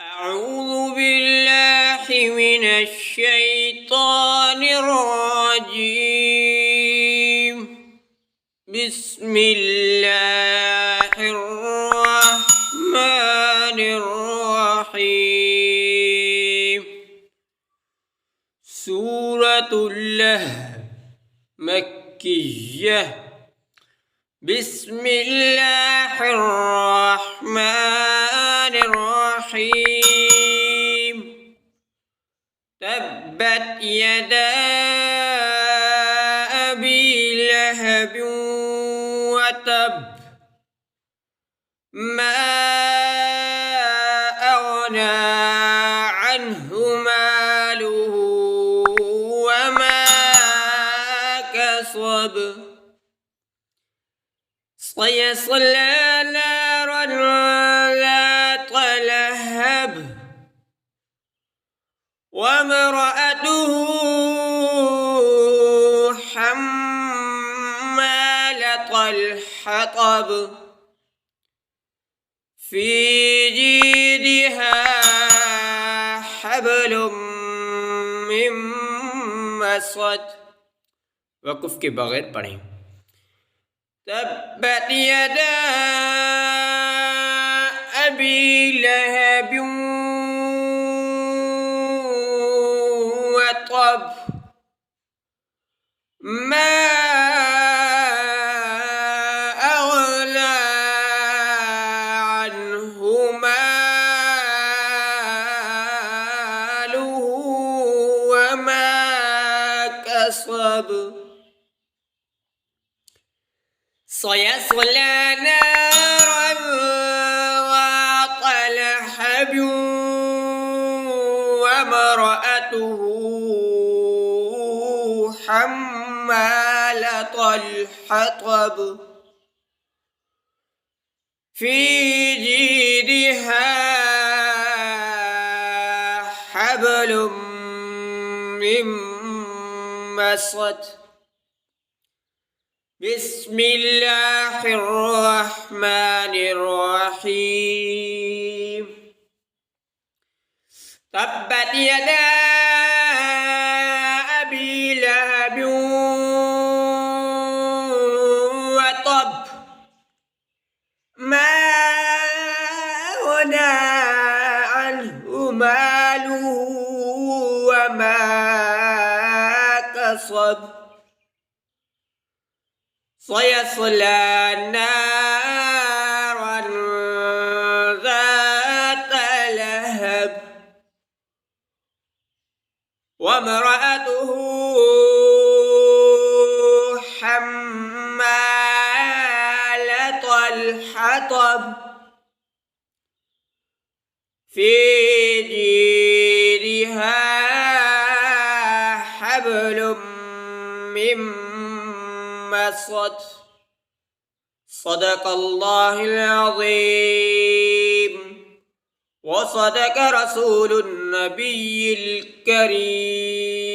أعوذ بالله من الشيطان الرجيم. بسم الله الرحمن الرحيم. سورة اللهب مكية. بسم الله الرحمن الرحيم. تبت يدا أبي لهب وتب. ما أغنى عنه ماله وما كسب. سيصلى نارا ذات لهب وامرأته حمالة الحطب في جيدها حبل من مسد. वक़ुफ़ के बगैर पढ़ें. تبت يدا أبي لهب وتب. ما أغنى عنه ماله وما كسب. سيصلى نارا ذات لهب وامرأته حمالة الحطب في جيدها حبل من مسد. بسم الله الرحمن الرحيم. تبت يدا أبي لهب وتب. ما أغنى عنه ماله وما كسب. سيصلى نارا ذات لهب وامرأته حمالة الحطب في جيدها حبل من مسد. صدق الله العظيم وصدق رسول النبي الكريم.